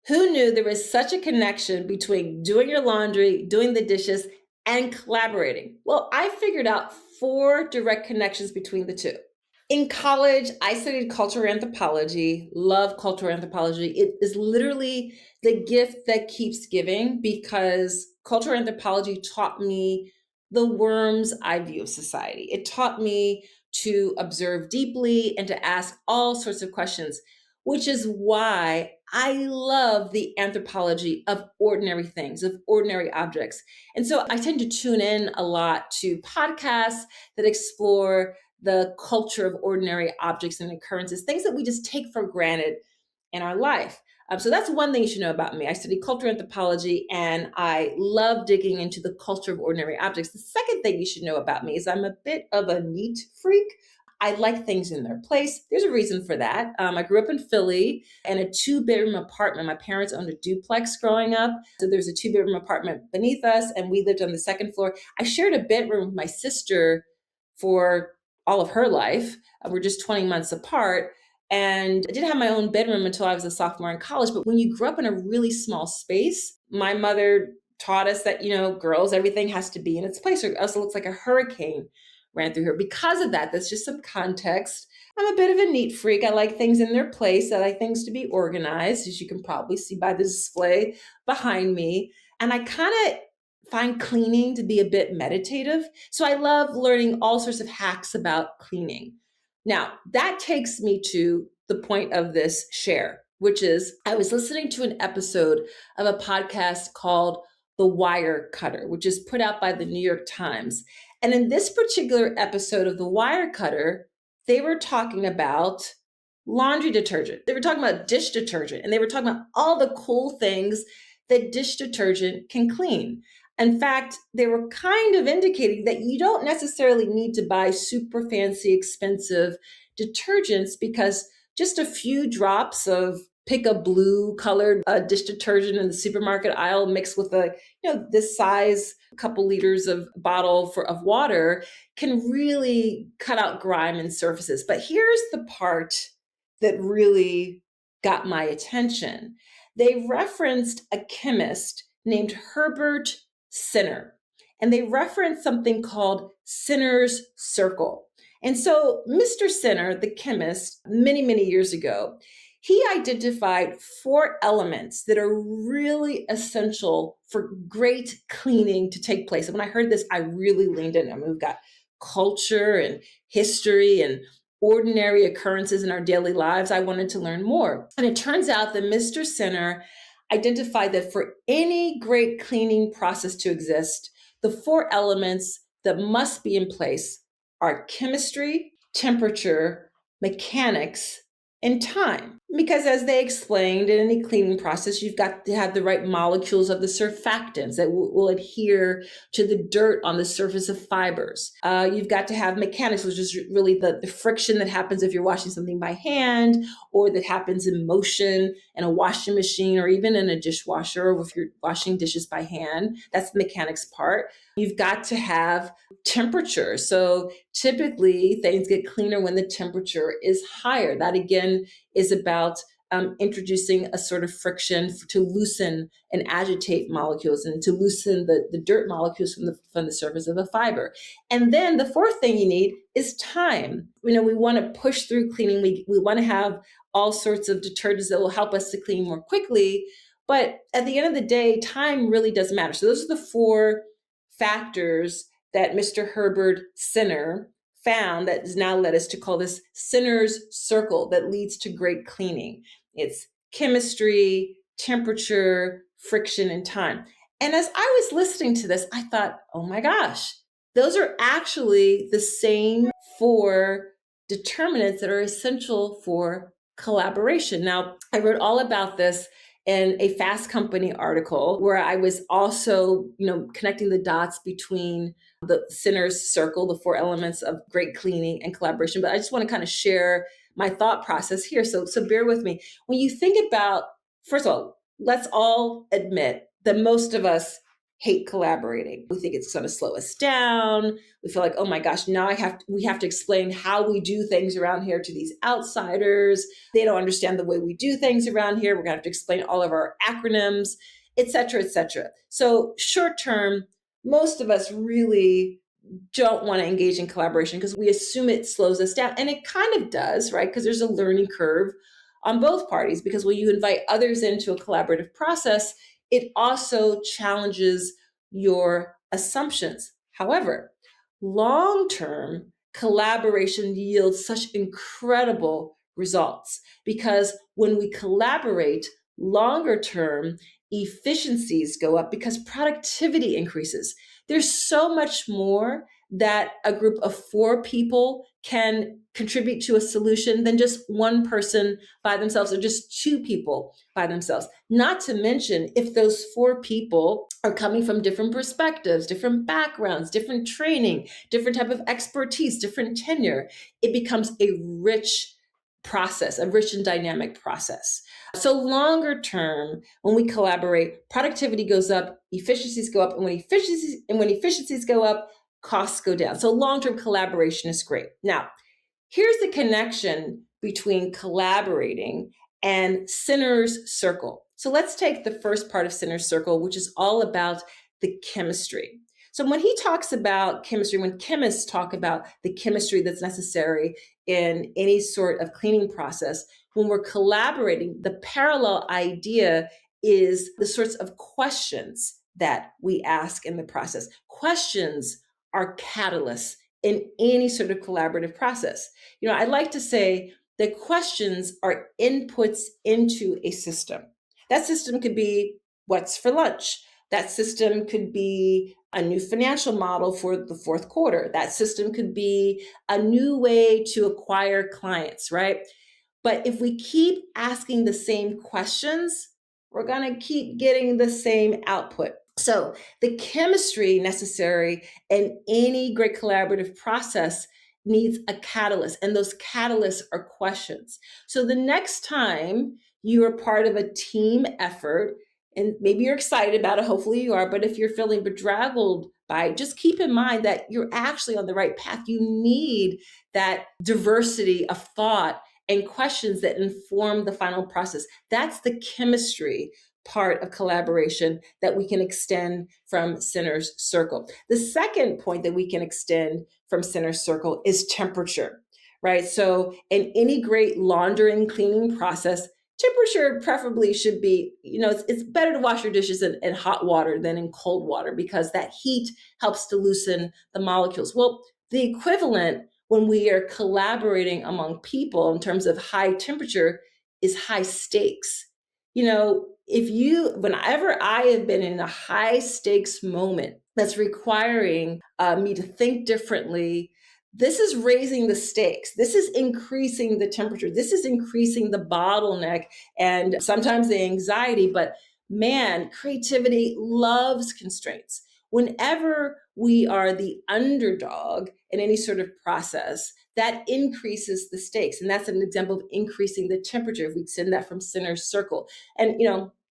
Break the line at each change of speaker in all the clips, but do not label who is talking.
Who knew there was such a connection between doing your laundry, doing the dishes, and collaborating? Well, I figured out four direct connections between the two. In college, I studied cultural anthropology, love cultural anthropology. It is literally the gift that keeps giving because cultural anthropology taught me the worm's eye view of society. It taught me to observe deeply and to ask all sorts of questions, which is why I love the anthropology of ordinary things, of ordinary objects. And so I tend to tune in a lot to podcasts that explore the culture of ordinary objects and occurrences, things that we just take for granted in our life. So that's one thing you should know about me. I study cultural anthropology and I love digging into the culture of ordinary objects. The second thing you should know about me is I'm a bit of a neat freak. I like things in their place. There's a reason for that. I grew up in Philly in a two-bedroom apartment. My parents owned a duplex growing up. So there's a two-bedroom apartment beneath us, and we lived on the second floor. I shared a bedroom with my sister for all of her life. We're just 20 months apart. And I didn't have my own bedroom until I was a sophomore in college. But when you grew up in a really small space, my mother taught us that, girls, everything has to be in its place or else it looks like a hurricane ran through her. Because of that, that's just some context. I'm a bit of a neat freak. I like things in their place. I like things to be organized, as you can probably see by the display behind me. And I kind of find cleaning to be a bit meditative. So I love learning all sorts of hacks about cleaning. Now, that takes me to the point of this share, which is I was listening to an episode of a podcast called The Wirecutter, which is put out by the New York Times. And in this particular episode of The Wirecutter, they were talking about laundry detergent. They were talking about dish detergent, and they were talking about all the cool things that dish detergent can clean. In fact, they were kind of indicating that you don't necessarily need to buy super fancy, expensive detergents because just a few drops of pick a blue colored dish detergent in the supermarket aisle mixed with this size couple liters of bottle of water can really cut out grime and surfaces. But here's the part that really got my attention. They referenced a chemist named Herbert Sinner, and they referenced something called Sinner's Circle. And so Mr. Sinner, the chemist, many, many years ago, he identified four elements that are really essential for great cleaning to take place. And when I heard this, I really leaned in. I mean, we've got culture and history and ordinary occurrences in our daily lives. I wanted to learn more. And it turns out that Mr. Sinner identified that for any great cleaning process to exist, the four elements that must be in place are chemistry, temperature, mechanics, and time. Because as they explained, in any cleaning process, you've got to have the right molecules of the surfactants that will adhere to the dirt on the surface of fibers. You've got to have mechanics, which is really the friction that happens if you're washing something by hand or that happens in motion in a washing machine or even in a dishwasher or if you're washing dishes by hand. That's the mechanics part. You've got to have temperature. So typically things get cleaner when the temperature is higher. That again is about introducing a sort of friction to loosen and agitate molecules and to loosen the dirt molecules from the surface of a fiber. And then the fourth thing you need is time. We want to push through cleaning. We want to have all sorts of detergents that will help us to clean more quickly. But at the end of the day, time really does matter. So those are the four factors that Mr. Herbert Sinner found that has now led us to call this Sinner's Circle that leads to great cleaning. It's chemistry, temperature, friction, and time. And as I was listening to this, I thought, oh my gosh, those are actually the same four determinants that are essential for collaboration. Now, I wrote all about this in a Fast Company article where I was also, connecting the dots between the Sinner's Circle, the four elements of great cleaning and collaboration. But I just want to kind of share my thought process here. So bear with me. When you think about, first of all, let's all admit that most of us hate collaborating. We think it's going to slow us down. We feel like, oh my gosh, now we have to explain how we do things around here to these outsiders. They don't understand the way we do things around here. We're going to have to explain all of our acronyms, et cetera, et cetera. So short term, most of us really don't want to engage in collaboration because we assume it slows us down. And it kind of does, right? Because there's a learning curve on both parties, because when you invite others into a collaborative process, it also challenges your assumptions. However, long term, collaboration yields such incredible results because when we collaborate, longer term, efficiencies go up because productivity increases. There's so much more that a group of 4 people can contribute to a solution than just one person by themselves or just 2 people by themselves. Not to mention, if those 4 people are coming from different perspectives, different backgrounds, different training, different type of expertise, different tenure, it becomes a rich process, a rich and dynamic process. So longer term, when we collaborate, productivity goes up, efficiencies go up, and when efficiencies go up, costs go down. So long-term collaboration is great. Now, here's the connection between collaborating and Sinner's circle. So let's take the first part of Sinner's circle, which is all about the chemistry. So when he talks about chemistry, when chemists talk about the chemistry that's necessary in any sort of cleaning process, when we're collaborating, the parallel idea is the sorts of questions that we ask in the process. Questions are catalysts in any sort of collaborative process. I like to say that questions are inputs into a system. That system could be what's for lunch. That system could be a new financial model for the fourth quarter. That system could be a new way to acquire clients, right? But if we keep asking the same questions, we're going to keep getting the same output. So the chemistry necessary in any great collaborative process needs a catalyst, and those catalysts are questions. So the next time you are part of a team effort, and maybe you're excited about it, hopefully you are, but if you're feeling bedraggled by it, just keep in mind that you're actually on the right path. You need that diversity of thought and questions that inform the final process. That's the chemistry part of collaboration that we can extend from Sinner's circle. The second point that we can extend from Sinner's circle is temperature, right? So in any great laundering, cleaning process, temperature preferably should be, it's better to wash your dishes in hot water than in cold water because that heat helps to loosen the molecules. Well, the equivalent when we are collaborating among people in terms of high temperature is high stakes. Whenever I have been in a high stakes moment that's requiring me to think differently, this is raising the stakes. This is increasing the temperature. This is increasing the bottleneck and sometimes the anxiety. But man, creativity loves constraints. Whenever we are the underdog in any sort of process, that increases the stakes. And that's an example of increasing the temperature if we send that from Sinner's circle. And,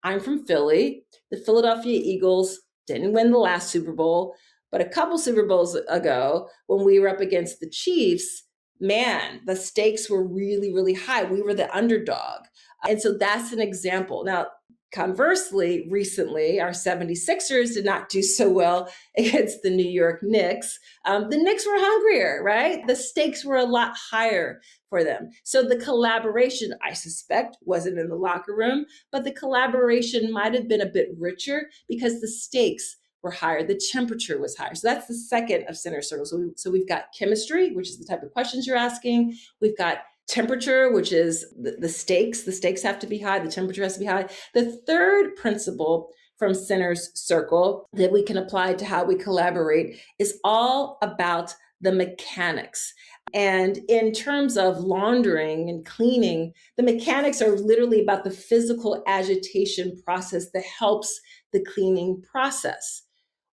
I'm from Philly. The Philadelphia Eagles didn't win the last Super Bowl, but a couple Super Bowls ago, when we were up against the Chiefs, man, the stakes were really, really high. We were the underdog. And so that's an example. Now, conversely, recently, our 76ers did not do so well against the New York Knicks. The Knicks were hungrier, right? The stakes were a lot higher for them. So the collaboration, I suspect, wasn't in the locker room, but the collaboration might have been a bit richer because the stakes were higher, the temperature was higher. So that's the second of Sinner's circle. So we've got chemistry, which is the type of questions you're asking. We've got temperature, which is the stakes. The stakes have to be high. The temperature has to be high. The third principle from Sinner's circle that we can apply to how we collaborate is all about the mechanics. And in terms of laundering and cleaning, the mechanics are literally about the physical agitation process that helps the cleaning process.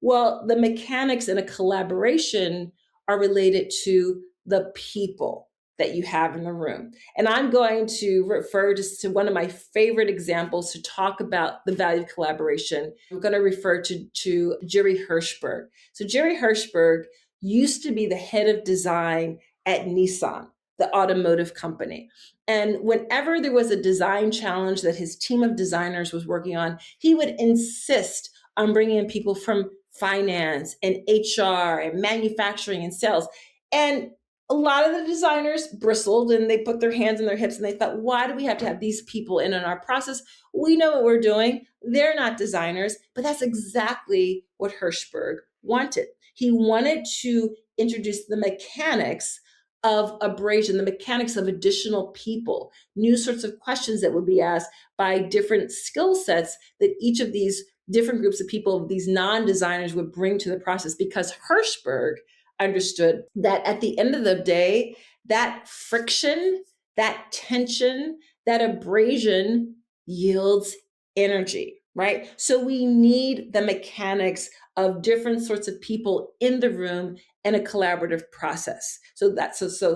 Well, the mechanics in a collaboration are related to the people. that you have in the room. And I'm going to refer just to one of my favorite examples to talk about the value of collaboration. I'm going to refer to Jerry Hirschberg. So Jerry Hirschberg used to be the head of design at Nissan, the automotive company. And whenever there was a design challenge that his team of designers was working on, he would insist on bringing in people from finance and HR and manufacturing and sales. And a lot of the designers bristled and they put their hands on their hips and they thought, why do we have to have these people in on our process? We know what we're doing. They're not designers, but that's exactly what Hirschberg wanted. He wanted to introduce the mechanics of abrasion, the mechanics of additional people, new sorts of questions that would be asked by different skill sets that each of these different groups of people, these non-designers, would bring to the process, because Hirschberg understood that at the end of the day, that friction, that tension, that abrasion yields energy, right? So we need the mechanics of different sorts of people in the room and a collaborative process. So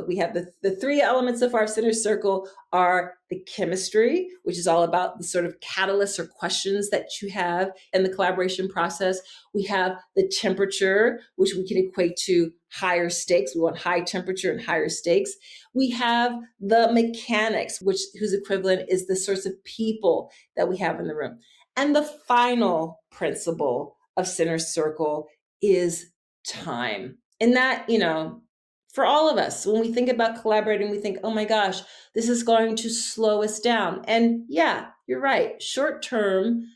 we have the three elements of our Sinner Circle are the chemistry, which is all about the sort of catalysts or questions that you have in the collaboration process. We have the temperature, which we can equate to higher stakes. We want high temperature and higher stakes. We have the mechanics, whose equivalent is the sorts of people that we have in the room. And the final principle of Sinner Circle is time. And that, for all of us, when we think about collaborating, we think, oh my gosh, this is going to slow us down. And yeah, you're right. Short term,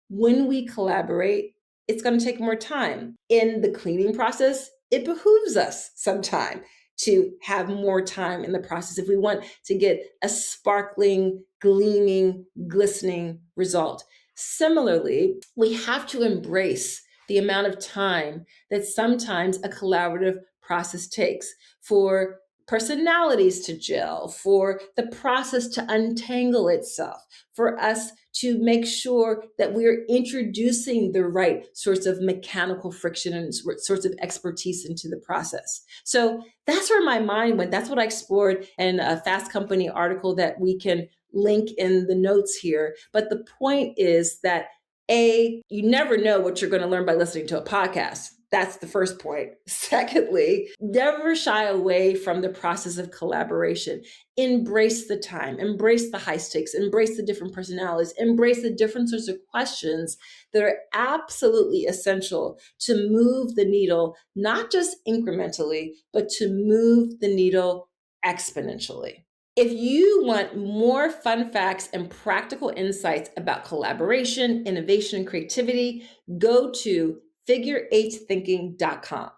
when we collaborate, it's going to take more time. In the cleaning process, it behooves us sometime to have more time in the process if we want to get a sparkling, gleaming, glistening result. Similarly, we have to embrace the amount of time that sometimes a collaborative process takes for personalities to gel, for the process to untangle itself, for us to make sure that we're introducing the right sorts of mechanical friction and sorts of expertise into the process. So that's where my mind went. That's what I explored in a Fast Company article that we can link in the notes here. But the point is that you never know what you're going to learn by listening to a podcast. That's the first point. Secondly, never shy away from the process of collaboration. Embrace the time, embrace the high stakes, embrace the different personalities, embrace the different sorts of questions that are absolutely essential to move the needle, not just incrementally, but to move the needle exponentially. If you want more fun facts and practical insights about collaboration, innovation, and creativity, go to figure8thinking.com.